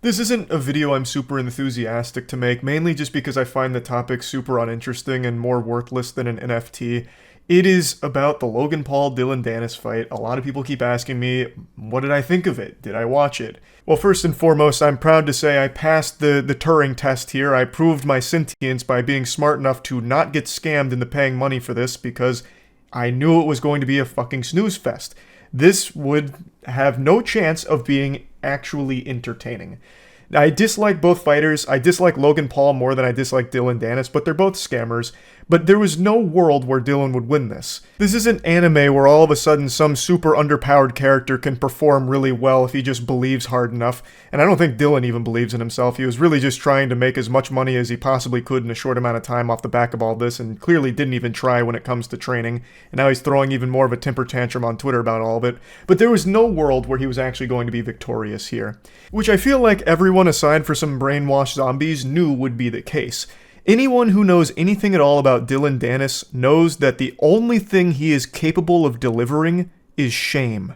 This isn't a video I'm super enthusiastic to make, mainly just because I find the topic super uninteresting and more worthless than an NFT. It is about the Logan Paul-Dylan Danis fight. A lot of people keep asking me, what did I think of it? Did I watch it? Well, first and foremost, I'm proud to say I passed the Turing test here. I proved my sentience by being smart enough to not get scammed into paying money for this because I knew it was going to be a fucking snooze fest. This would have no chance of being actually entertaining. I dislike both fighters. I dislike Logan Paul more than I dislike Dylan Danis, but they're both scammers. But there was no world where Dylan would win this. This isn't anime where all of a sudden some super underpowered character can perform really well if he just believes hard enough. And I don't think Dylan even believes in himself. He was really just trying to make as much money as he possibly could in a short amount of time off the back of all this, and clearly didn't even try when it comes to training. And now he's throwing even more of a temper tantrum on Twitter about all of it. But there was no world where he was actually going to be victorious here. Which I feel like everyone aside for some brainwashed zombies knew would be the case. Anyone who knows anything at all about Dylan Danis knows that the only thing he is capable of delivering is shame.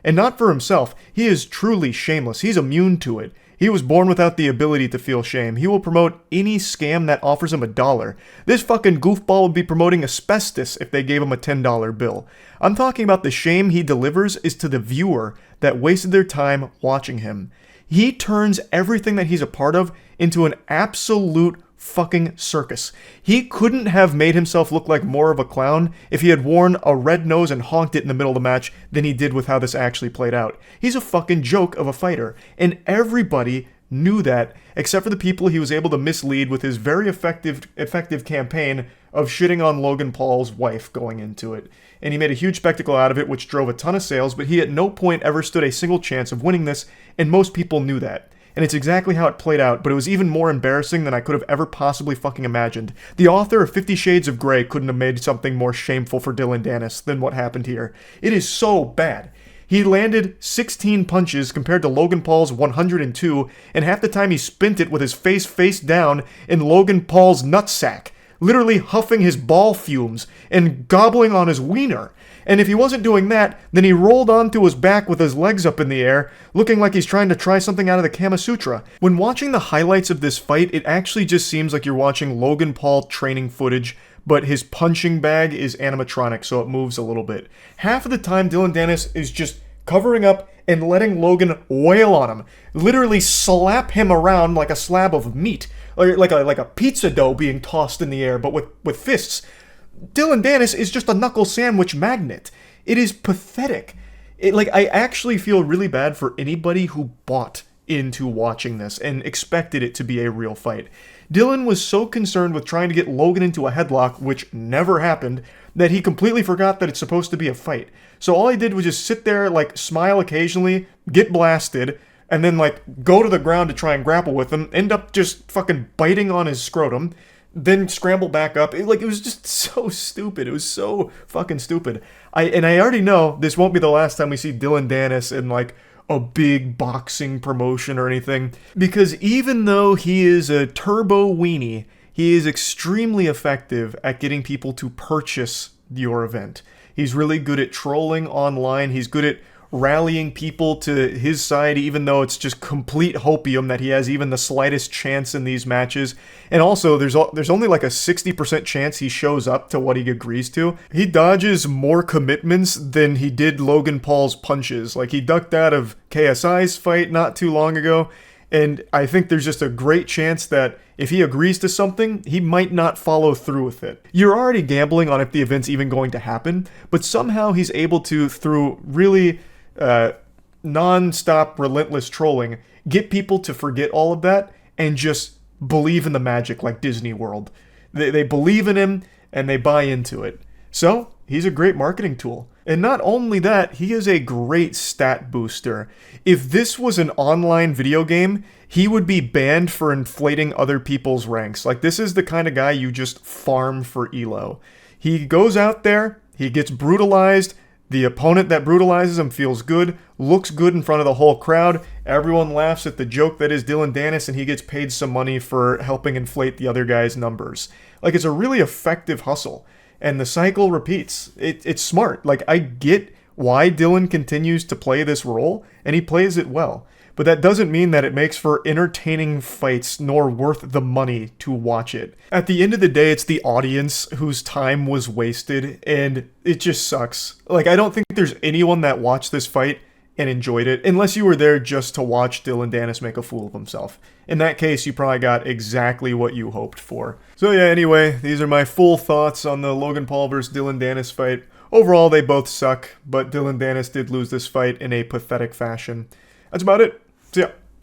And not for himself. He is truly shameless. He's immune to it. He was born without the ability to feel shame. He will promote any scam that offers him $1. This fucking goofball would be promoting asbestos if they gave him a $10 bill. I'm talking about the shame he delivers is to the viewer that wasted their time watching him. He turns everything that he's a part of into an absolute fucking circus. He couldn't have made himself look like more of a clown if he had worn a red nose and honked it in the middle of the match than he did with how this actually played out. He's a fucking joke of a fighter, and everybody knew that, except for the people he was able to mislead with his very effective campaign of shitting on Logan Paul's wife going into it. And he made a huge spectacle out of it, which drove a ton of sales, but he at no point ever stood a single chance of winning this, and most people knew that. And it's exactly how it played out, but it was even more embarrassing than I could have ever possibly fucking imagined. The author of 50 Shades of Grey couldn't have made something more shameful for Dylan Danis than what happened here. It is so bad. He landed 16 punches compared to Logan Paul's 102, and half the time he spent it with his face down in Logan Paul's nutsack, literally huffing his ball fumes and gobbling on his wiener. And if he wasn't doing that, then he rolled onto his back with his legs up in the air, looking like he's trying to try something out of the Kama Sutra. When watching the highlights of this fight, it actually just seems like you're watching Logan Paul training footage, but his punching bag is animatronic, so it moves a little bit. Half of the time, Dylan Danis is just covering up and letting Logan wail on him, literally slap him around like a slab of meat, or like a pizza dough being tossed in the air, but with fists. Dylan Danis is just a knuckle sandwich magnet. It is pathetic. I actually feel really bad for anybody who bought into watching this and expected it to be a real fight. Dylan was so concerned with trying to get Logan into a headlock, which never happened, that he completely forgot that it's supposed to be a fight. So all he did was just sit there, smile occasionally, get blasted, and then, go to the ground to try and grapple with him, end up just fucking biting on his scrotum, then scramble back up. It was just so stupid. It was so fucking stupid. I already know this won't be the last time we see Dylan Danis in, a big boxing promotion or anything, because even though he is a turbo weenie, he is extremely effective at getting people to purchase your event. He's really good at trolling online. He's good at rallying people to his side, even though it's just complete hopium that he has even the slightest chance in these matches. And also, there's only a 60% chance he shows up to what he agrees to. He dodges more commitments than he did Logan Paul's punches. He ducked out of KSI's fight not too long ago, and I think there's just a great chance that if he agrees to something, he might not follow through with it. You're already gambling on if the event's even going to happen, but somehow he's able to, through really non-stop relentless trolling, get people to forget all of that and just believe in the magic like Disney World. They believe in him and they buy into it. So he's a great marketing tool. And not only that, he is a great stat booster. If this was an online video game, he would be banned for inflating other people's ranks. This is the kind of guy you just farm for elo. He goes out there, he gets brutalized. The opponent that brutalizes him feels good, looks good in front of the whole crowd, everyone laughs at the joke that is Dylan Danis, and he gets paid some money for helping inflate the other guy's numbers. It's a really effective hustle, and the cycle repeats. It's smart. I get why Dylan continues to play this role, and he plays it well. but that doesn't mean that it makes for entertaining fights nor worth the money to watch it. At the end of the day, it's the audience whose time was wasted, and it just sucks. Like, I don't think there's anyone that watched this fight and enjoyed it, unless you were there just to watch Dillon Danis make a fool of himself. In that case, you probably got exactly what you hoped for. So yeah, anyway, these are my full thoughts on the Logan Paul vs. Dillon Danis fight. Overall, they both suck, but Dillon Danis did lose this fight in a pathetic fashion. That's about it. See ya.